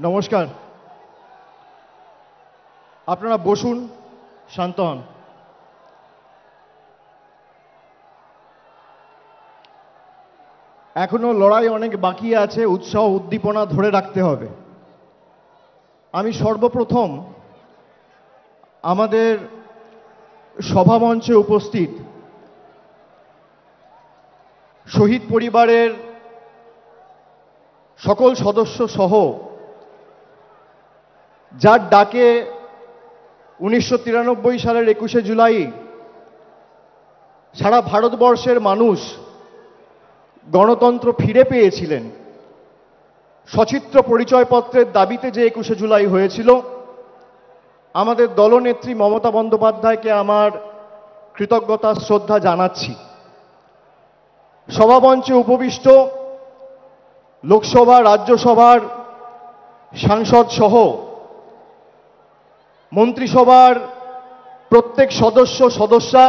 নমস্কার। আপনারা বসুন, শান্ত হন। এখনো লড়াই অনেক বাকি আছে, উৎসাহ উদ্দীপনা ধরে রাখতে হবে। আমি সর্বপ্রথম আমাদের সভামঞ্চে উপস্থিত শহীদ পরিবারের সকল সদস্য সহ যার ডাকে 1993 সালের 21শে জুলাই সারা ভারতবর্ষের মানুষ গণতন্ত্র ফিরে পেয়েছিলেন, সচিত্র পরিচয়পত্রের দাবিতে যে 21শে জুলাই হয়েছিল, আমাদের দলনেত্রী মমতা বন্দ্যোপাধ্যায়কে আমার কৃতজ্ঞতা শ্রদ্ধা জানাচ্ছি। সভামঞ্চে উপবিষ্ট লোকসভা রাজ্যসভার সাংসদ সহ মন্ত্রিসভার প্রত্যেক সদস্যা,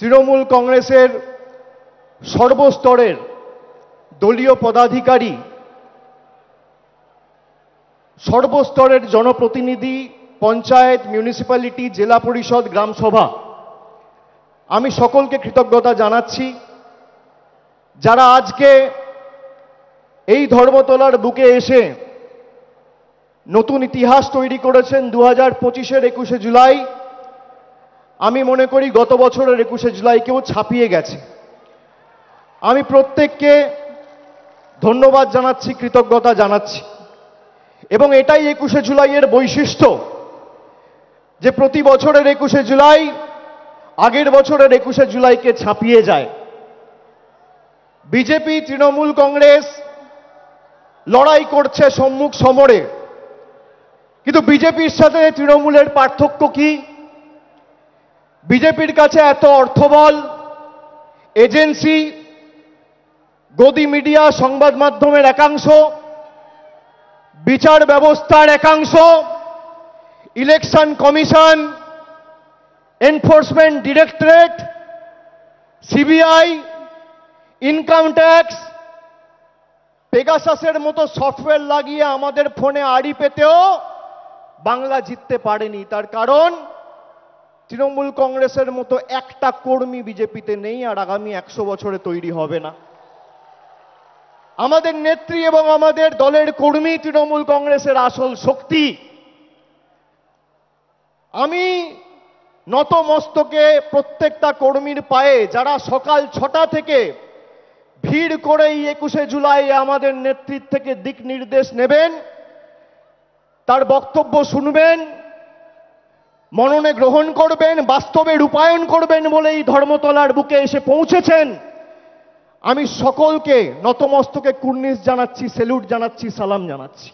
তৃণমূল কংগ্রেসের সর্বস্তরের দলীয় পদাধিকারী, সর্বস্তরের জনপ্রতিনিধি, পঞ্চায়েত, মিউনিসিপ্যালিটি, জেলা পরিষদ, গ্রামসভা, আমি সকলকে কৃতজ্ঞতা জানাচ্ছি যারা আজকে এই ধর্মতলার বুকে এসে নতুন ইতিহাস তৈরি করেছেন। 2025-এর 21শে জুলাই আমি মনে করি গত বছরের 21শে জুলাইকেও ছাপিয়ে গেছে। আমি প্রত্যেককে ধন্যবাদ জানাচ্ছি, কৃতজ্ঞতা জানাচ্ছি, এবং এটাই 21শে জুলাইয়ের বৈশিষ্ট্য যে প্রতি বছরের 21শে জুলাই আগের বছরের 21শে জুলাইকে ছাপিয়ে যায়। বিজেপি, তৃণমূল কংগ্রেস লড়াই করছে সম্মুখ সমরে, কিন্তু বিজেপির সাথে তৃণমূলের পার্থক্য কি? বিজেপির কাছে এত অর্থবল, এজেন্সি, গদি মিডিয়া, সংবাদ মাধ্যমের একাংশ, বিচার ব্যবস্থার একাংশ, election commission, enforcement directorate, CBI, income tax, পেগাসাসের মতো সফটওয়্যার লাগিয়ে আমাদের ফোনে আড়ি পেতেও বাংলা জিততে পারেনি। তার কারণ তৃণমূল কংগ্রেসের মতো একটা কর্মী বিজেপিতে নেই, আর আগামী 100 বছরে তৈরি হবে না। আমাদের নেত্রী এবং আমাদের দলের কর্মী তৃণমূল কংগ্রেসের আসল শক্তি। আমি নত মস্তকে প্রত্যেকটা কর্মীর পায়ে, যারা সকাল 6টা থেকে ভিড় করে এই 21শে জুলাই আমাদের নেতৃত্ব থেকে দিক নির্দেশ নেবেন, তার বক্তব্য শুনবেন, মননে গ্রহণ করবেন, বাস্তবে রূপায়ণ করবেন বলে এই ধর্মতলার বুকে এসে পৌঁছেছেন। আমি সকলকে নতমস্তকে কুর্নিশ জানাচ্ছি, সেলুট জানাচ্ছি, সালাম জানাচ্ছি।